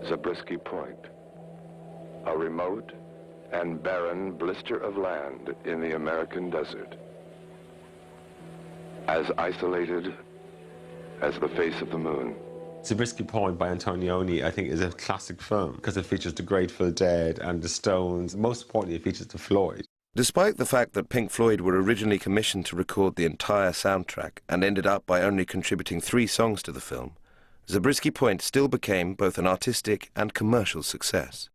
Zabriskie Point, a remote and barren blister of land in the American desert, as isolated as the face of the moon. Zabriskie Point by Antonioni, I think, is a classic film because it features the Grateful Dead and the Stones. Most importantly, it features the Floyd. Despite the fact that Pink Floyd were originally commissioned to record the entire soundtrack and ended up by only contributing 3 songs to the film, Zabriskie Point still became both an artistic and commercial success.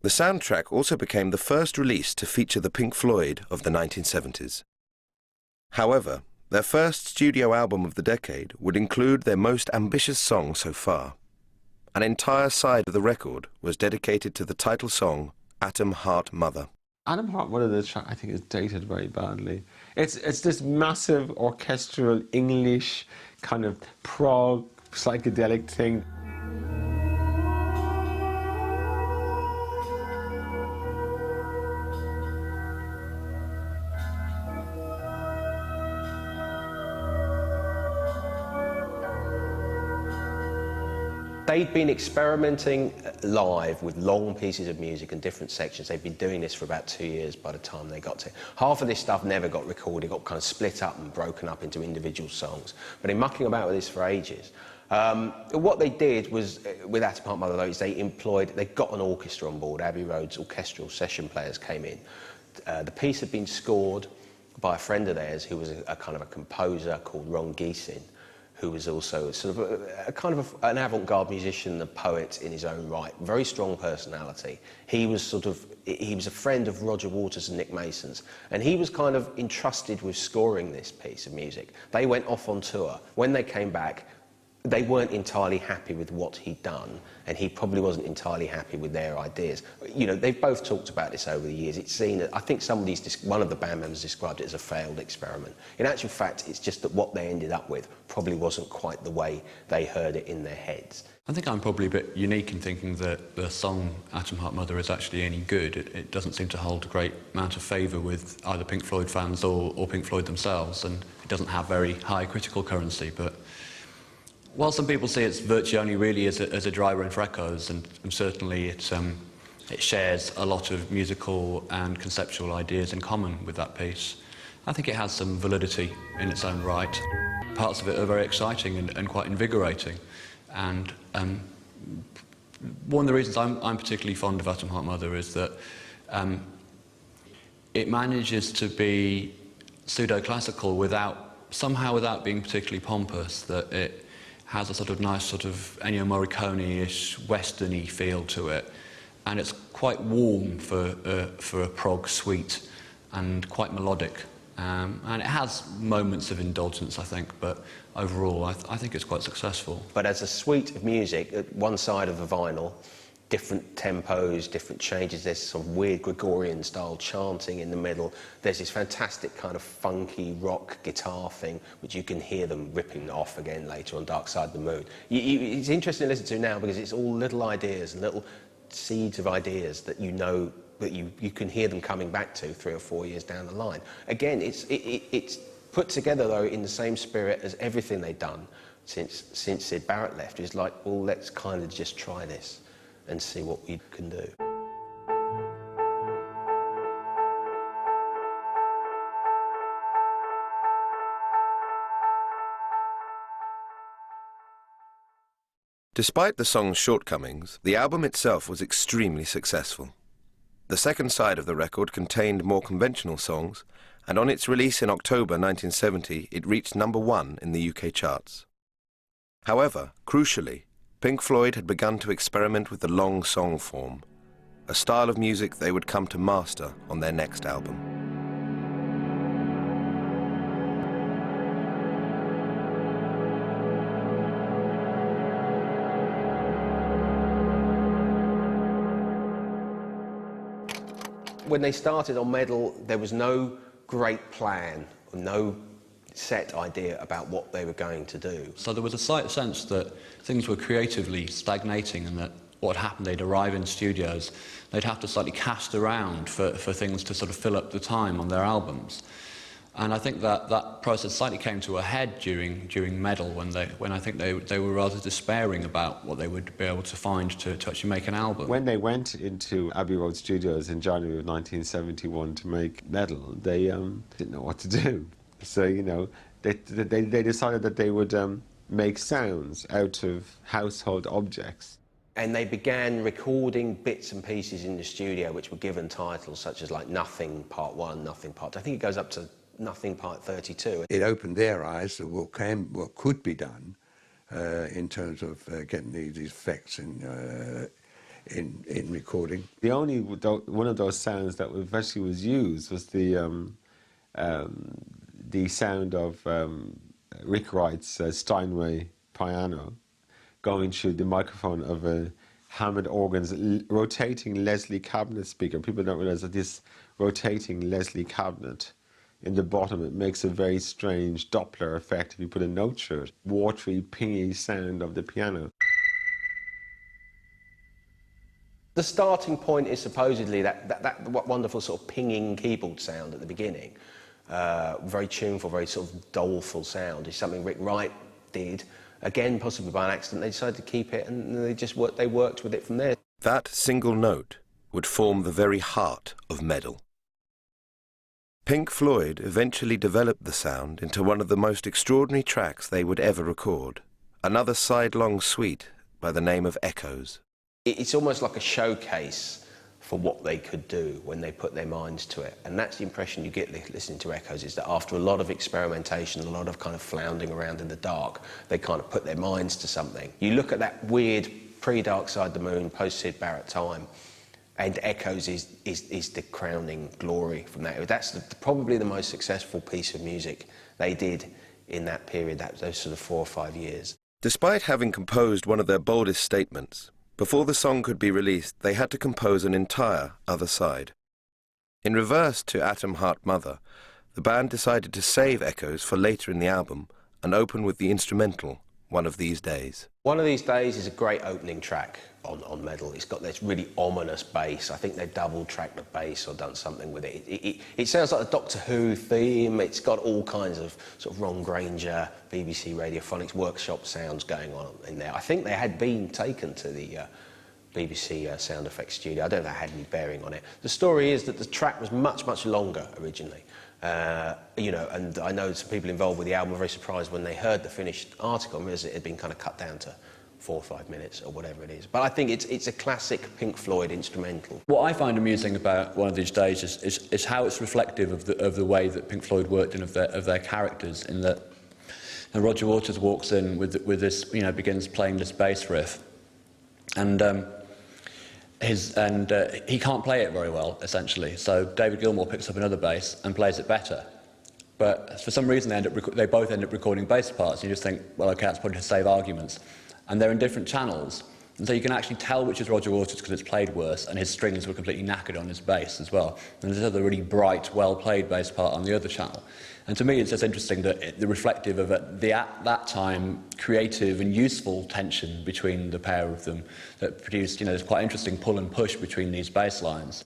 The soundtrack also became the first release to feature the Pink Floyd of the 1970s. However, their first studio album of the decade would include their most ambitious song so far. An entire side of the record was dedicated to the title song, Atom Heart Mother. Atom Heart Mother, the track, I think, is dated very badly. It's this massive orchestral English kind of prog psychedelic thing. They'd been experimenting live with long pieces of music and different sections. They'd been doing this for about 2 years by the time they got to it. Half of this stuff never got recorded, got kind of split up and broken up into individual songs. But they're mucking about with this for ages. What they did was, with Atom Heart Mother, though, is they got an orchestra on board. Abbey Road's orchestral session players came in. The piece had been scored by a friend of theirs who was a kind of a composer called Ron Geesin, who was also sort of an avant-garde musician, a poet in his own right, very strong personality. He was a friend of Roger Waters and Nick Mason's, and he was kind of entrusted with scoring this piece of music. They went off on tour. When they came back, they weren't entirely happy with what he'd done, and he probably wasn't entirely happy with their ideas. You know, they've both talked about this over the years. It's seen, I think one of the band members described it as a failed experiment. In actual fact, it's just that what they ended up with probably wasn't quite the way they heard it in their heads. I think I'm probably a bit unique in thinking that the song Atom Heart Mother is actually any good. It doesn't seem to hold a great amount of favour with either Pink Floyd fans or Pink Floyd themselves, and it doesn't have very high critical currency, but while some people see it's virtually only really as a dry run for echoes, and certainly it shares a lot of musical and conceptual ideas in common with that piece, I think it has some validity in its own right. Parts of it are very exciting and quite invigorating, and one of the reasons I'm particularly fond of Atom Heart Mother is that it manages to be pseudo-classical without being particularly pompous, that it has a sort of nice sort of Ennio Morricone-ish, western-y feel to it, and it's quite warm for a prog suite and quite melodic. And it has moments of indulgence, I think, but overall I think it's quite successful. But as a suite of music, at one side of the vinyl, different tempos, different changes, there's some weird Gregorian-style chanting in the middle, there's this fantastic kind of funky rock guitar thing, which you can hear them ripping off again later on Dark Side of the Moon. It's interesting to listen to now because it's all little ideas, little seeds of ideas that you know, that you can hear them coming back to 3 or 4 years down the line. Again, it's put together, though, in the same spirit as everything they've done since Syd Barrett left. It's like, well, let's kind of just try this and see what we can do. Despite the song's shortcomings, the album itself was extremely successful. The second side of the record contained more conventional songs, and on its release in October 1970, it reached #1 in the UK charts. However, crucially, Pink Floyd had begun to experiment with the long song form, a style of music they would come to master on their next album. When they started on Meddle, there was no great plan, no set idea about what they were going to do. So there was a slight sense that things were creatively stagnating, and that what happened, they'd arrive in studios, they'd have to slightly cast around for things to sort of fill up the time on their albums. And I think that process slightly came to a head during Meddle, when I think they were rather despairing about what they would be able to find to actually make an album. When they went into Abbey Road Studios in January of 1971 to make Meddle, they didn't know what to do. So, you know, they decided that they would make sounds out of household objects. And they began recording bits and pieces in the studio which were given titles such as like Nothing Part 1, Nothing Part 2. I think it goes up to Nothing Part 32. It opened their eyes to what could be done in terms of getting these effects in recording. The only one of those sounds that eventually was used was the sound of Rick Wright's Steinway piano going through the microphone of a Hammond organ's rotating Leslie cabinet speaker. People don't realise that this rotating Leslie cabinet in the bottom, it makes a very strange Doppler effect if you put a note through it. Watery, pingy sound of the piano. The starting point is supposedly that wonderful sort of pinging keyboard sound at the beginning. Very tuneful, very sort of doleful sound. It's something Rick Wright did. Again, possibly by an accident, they decided to keep it, and they worked with it from there. That single note would form the very heart of Meddle. Pink Floyd eventually developed the sound into one of the most extraordinary tracks they would ever record, another sidelong suite by the name of Echoes. It's almost like a showcase for what they could do when they put their minds to it. And that's the impression you get listening to Echoes, is that after a lot of experimentation, a lot of kind of floundering around in the dark, they kind of put their minds to something. You look at that weird pre-Dark Side of the Moon, post-Syd Barrett time, and Echoes is the crowning glory from that. That's probably the most successful piece of music they did in that period, those sort of 4 or 5 years. Despite having composed one of their boldest statements, before the song could be released, they had to compose an entire other side. In reverse to Atom Heart Mother, the band decided to save Echoes for later in the album and open with the instrumental, One of These Days. One of These Days is a great opening track on Meddle. It's got this really ominous bass. I think they've double-tracked the bass or done something with it. It sounds like a Doctor Who theme. It's got all kinds of sort of Ron Granger, BBC Radiophonics workshop sounds going on in there. I think they had been taken to the BBC sound effects studio. I don't know if that had any bearing on it. The story is that the track was much, much longer originally. You know, and I know some people involved with the album were very surprised when they heard the finished article, because it had been kind of cut down to 4 or 5 minutes or whatever it is. But I think it's a classic Pink Floyd instrumental. What I find amusing about One of These Days is how it's reflective of the way that Pink Floyd worked and of their characters, in that Roger Waters walks in with this, you know, begins playing this bass riff, and he can't play it very well, essentially. So David Gilmour picks up another bass and plays it better. But for some reason they both end up recording bass parts. You just think, well, okay, that's probably to save arguments. And they're in different channels. And so you can actually tell which is Roger Waters because it's played worse, and his strings were completely knackered on his bass as well. And there's another really bright, well-played bass part on the other channel. And to me, it's just interesting that the reflective of at that time, creative and useful tension between the pair of them that produced, you know, this quite interesting pull and push between these bass lines.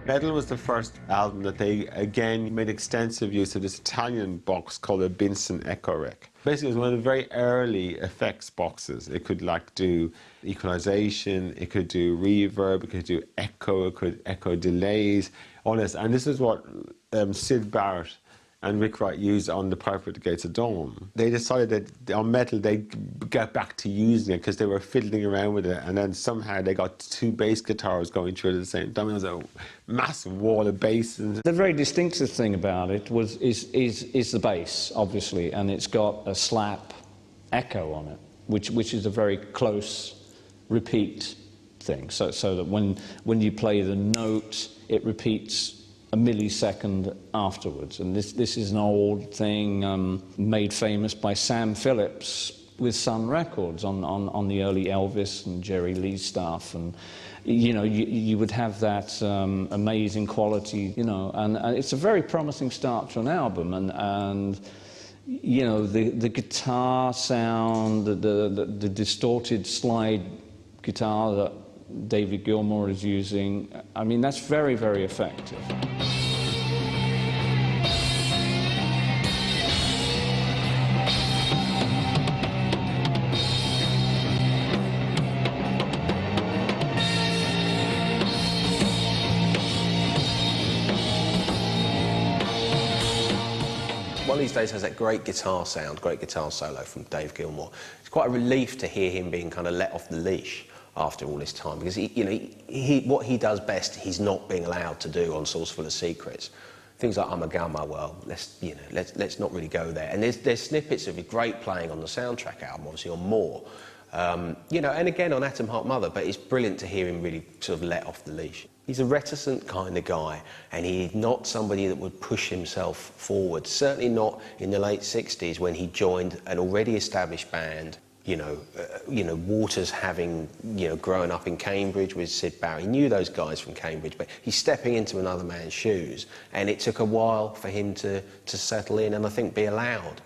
Meddle was the first album that they, again, made extensive use of this Italian box called a Binson Echo Rec. Basically, it was one of the very early effects boxes. It could, like, do equalization, it could do reverb, it could do echo, it could echo delays, all this. And this is what Syd Barrett and Rick Wright used on The Piper at the Gates of Dawn. They decided that on Meddle they'd get back to using it because they were fiddling around with it, and then somehow they got 2 bass guitars going through it at the same time. It was a massive wall of bass. The very distinctive thing about it is the bass, obviously, and it's got a slap echo on it, which is a very close repeat thing, so that when you play the note, it repeats a millisecond afterwards. And this is an old thing made famous by Sam Phillips Sun Records on the early Elvis and Jerry Lee stuff, and you know, you would have that amazing quality, you know, and it's a very promising start to an album, and you know, the guitar sound, the distorted slide guitar that David Gilmour is using, I mean, that's very, very effective. One of these days has that great guitar sound, great guitar solo from Dave Gilmour. It's quite a relief to hear him being kind of let off the leash after all this time, because what he does best, he's not being allowed to do on Sauce Full of Secrets. Things like I'm a Gamma, well, let's not really go there. And there's snippets of great playing on the soundtrack album, obviously on More, you know, and again on Atom Heart Mother. But it's brilliant to hear him really sort of let off the leash. He's a reticent kind of guy, and he's not somebody that would push himself forward. Certainly not in the late '60s when he joined an already established band. You know, Waters having, you know, grown up in Cambridge with Syd Barrett. He knew those guys from Cambridge, but he's stepping into another man's shoes, and it took a while for him to settle in and I think be allowed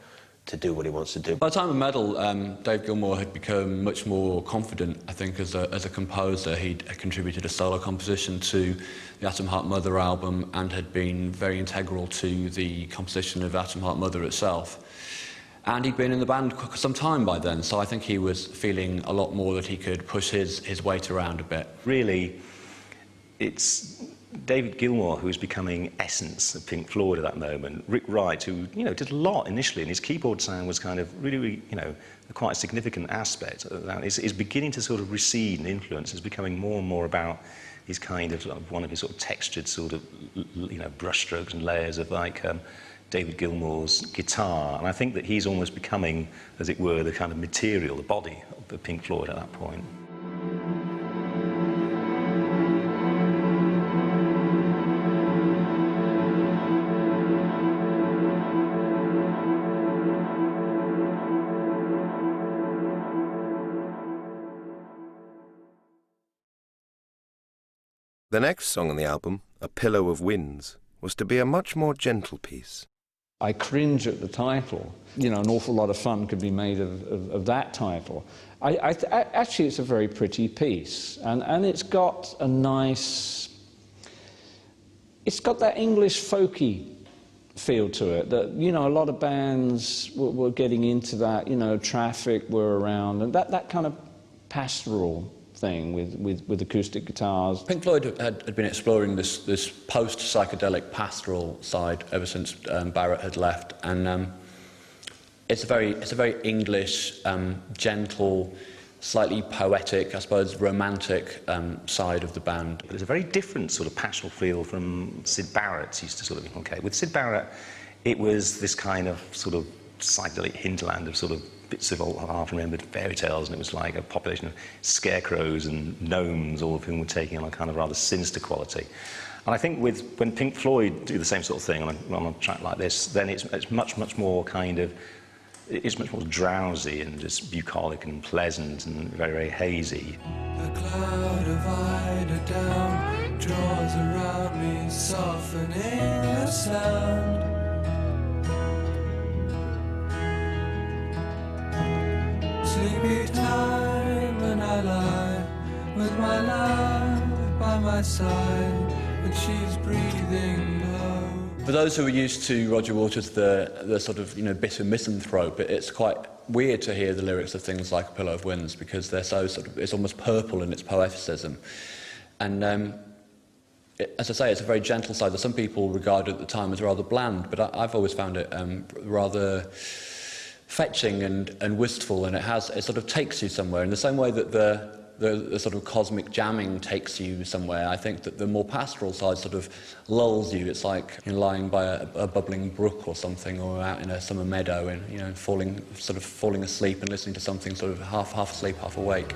to do what he wants to do. By the time of Meddle, Dave Gilmour had become much more confident, I think, as a composer. He'd contributed a solo composition to the Atom Heart Mother album and had been very integral to the composition of Atom Heart Mother itself. And he'd been in the band some time by then, so I think he was feeling a lot more that he could push his weight around a bit. Really, it's David Gilmour who was becoming essence of Pink Floyd at that moment. Rick Wright, who, you know, did a lot initially, and his keyboard sound was kind of really, you know, quite a significant aspect of that. It's beginning to sort of recede and influence. It's becoming more and more about his kind of, one of his sort of textured sort of, you know, brushstrokes and layers of like David Gilmour's guitar, and I think that he's almost becoming, as it were, the kind of material, the body of the Pink Floyd at that point. The next song on the album, A Pillow of Winds, was to be a much more gentle piece. I cringe at the title. You know, an awful lot of fun could be made of that title. Actually, it's a very pretty piece, and it's got a nice... It's got that English folky feel to it that, you know, a lot of bands were getting into that, you know, Traffic were around, and that kind of pastoral thing with acoustic guitars. Pink Floyd had been exploring this post-psychedelic pastoral side ever since Barrett had left, and it's a very English, gentle, slightly poetic, I suppose, romantic side of the band. There's a very different sort of pastoral feel from Syd Barrett's used to sort of, okay, with Syd Barrett, it was this kind of sort of psychedelic hinterland of sort of bits of old half-remembered fairy tales, and it was like a population of scarecrows and gnomes, all of whom were taking on a kind of rather sinister quality. And I think when Pink Floyd do the same sort of thing on a track like this, then it's much more kind of, it's much more drowsy and just bucolic and pleasant and very, very hazy. The cloud of eider down draws around me, softening the sound. Sleepy time and I lie with my love by my side, and she's breathing low. For those who are used to Roger Waters, the sort of, you know, bitter misanthrope, it's quite weird to hear the lyrics of things like A Pillow of Winds, because they're so sort of, it's almost purple in its poeticism. And as I say, it's a very gentle side that some people regarded at the time as rather bland, but I've always found it rather fetching and wistful, and it sort of takes you somewhere in the same way that the sort of cosmic jamming takes you somewhere. I think that the more pastoral side sort of lulls you. It's like, you know, lying by a bubbling brook or something, or out in a summer meadow, and, you know, falling asleep and listening to something sort of half asleep, half awake.